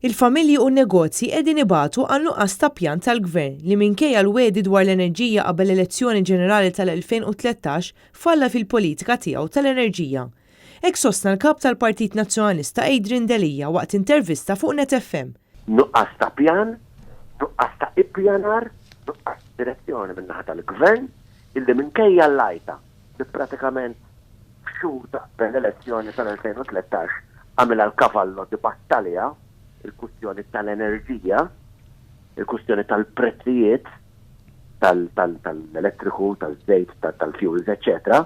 Il-familji u n-negozji qegħdin ibatu għal nuqqas ta' pjan tal-gvern li minkejja l-wedi dwar l-enerġija qabel l-elezzjoni ġenerali tal-2013 falla fil-politika tiegħu tal-enerġija. Hekk sostna l-kap tal-Partit Nazzjonalista Adrian Delija waqt intervista fuq Net FM. Nuqqas ta' pjan, nuqqas ta' ippjanar, nuqqas direzzjoni min-naħa tal-gvern illi minkejja l-lajta li pratikament f'xhur ta' l-elezzjoni tal-2013 għamilha l-kavallo di battalja il-kustjoni tal-enerġija, il-kustjoni tal-prezzijiet tal-elettriku, tal-żejt, tal-fuels, etc.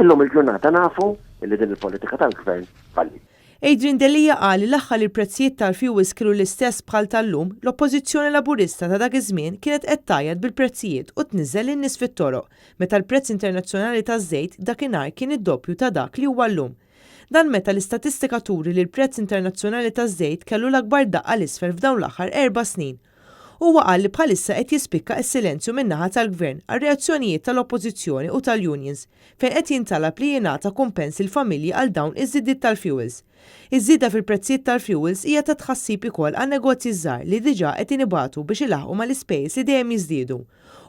Illum il-ġurnata nafu illi din il-politika tal-gvern falli. Adrian Delija qal li l-aħħar il-prezzijiet tal-fuels kienu l-istess bħal tal-lum, l-oppożizzjoni Laburista ta' dak iż-żmien kienet qed tajjed bil-prezzijiet u tniżżel in-nies fit-toroq, meta l-prezz internazzjonali taż-żejt dakinhar kien id-doppju ta' dak li huwa llum. Dan meta l-istatistika turi li l-prezz internazzjonali taż-żejt kellu l-akbar daqqa l-isfel f'dawn l-aħħar 4 snin. Huwa qal li bħalissa qed jispikka s-silenzju min-naħa tal-gvern għar-reazzjonijiet tal-oppożizzjoni u tal-unions fejn qed jintalab li jingħata kumpens il-familji għal dawn iż-żidiet tal-fuels. Iż-żieda fil-prezzijiet tal-fuels hija ta' tħassib ukoll għan negozji żgħar li diġà qed inibatu biex ilaħqu mal-ispejjeż li dejjem jiżdiedu.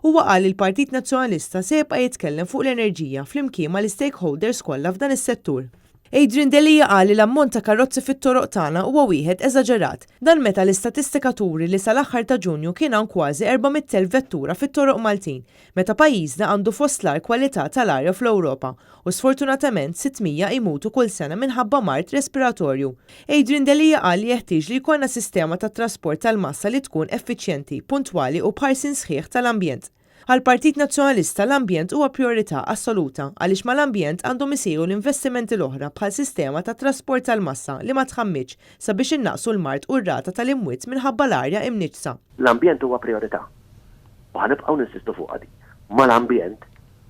Huwa qal li l-Partit Nazzjonalista se jibqa' jitkellem fuq l-enerġija flimkien mal-stakeholders kollha f'dan is-settur. Adrian Delija qal li l-ammont ta' karozzi fit-toroq tagħna huwa wieħed eżaġerat. Dan meta l-istatistika turi li sal-aħħar ta' Ġunju kien hawn kważi 400,000 vettura fit-toroq Maltin, meta pajjiżna għandu fost l-ar kwalità tal-arja fl-Ewropa u sfortunatament 600 imutu kull sena minħabba mart respiratorju. Adrian Delija qal li jeħtieġ li jkollna sistema tat trasport tal-massa li tkun effiċjenti, puntwali u bħarsin sħiħ tal-ambjent. Għal-Partit Nazzjonalista l-ambjent huwa priorità assoluta għaliex mal-ambjent għandhom isiru l-investimenti l-oħra bħal sistema ta' trasport tal-massa li ma tħammitx sabiex innaqsu l-mart u r-rata tal-imwiet minħabba l-arja imniġsa. L-ambjent huwa priorità. U ħanibqgħu ninsistu fuq għadi. Mal-ambjent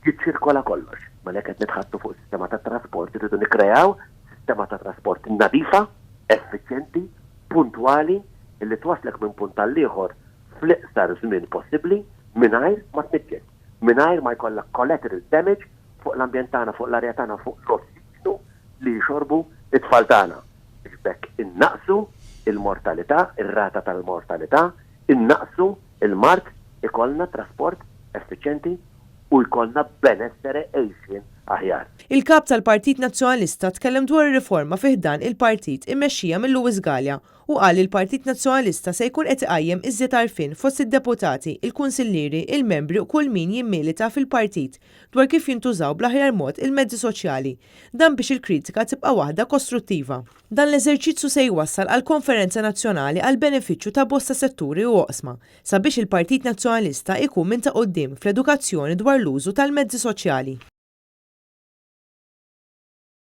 jiċċirkola kollox. Malek qed nitħattu fuq sistema ta' trasport irridu nikkreaw sistema ta' trasport nadifa, effiċjenti, puntwali, illi twaslek minn punt tal-ieħor fl-iqsar żmien possibbli mingħajr ma tniġġes, mingħajr ma jkollok collateral damage fuq l-ambjent tagħna, fuq l-arja tagħna, fuq l-ossiġnu li jxorbu it-tfal tagħna. Biex bekk innaqsu il-mortalità, ir-rata tal-mortalità, innaqsu il-mart, ikollna trasport effiċjenti u jkollna benessere għejxin aħjar. Il-kap tal-Partit Nazzjonalista tkellem dwar ir-riforma fih dan il-partit immexxija minn Lewis Galea u qal li l-Partit Nazzjonalista se jkun qed iqajjem iżjed għarfien fost id-deputati, il-kunsillieri, il-membri u kull min jimmilita fil-partit dwar kif jintużaw bl-aħjar mod il-mezzi soċjali, dan biex il-kritika tibqa' waħda kostruttiva. Dan l-eżerċizzju se jwassal għal konferenza nazzjonali għal benefiċċju ta' bosta setturi u oqsma sabiex il-Partit Nazzjonalista ikun minn ta' quddiem fl-edukazzjoni dwar l-użu tal-mezzi soċjali.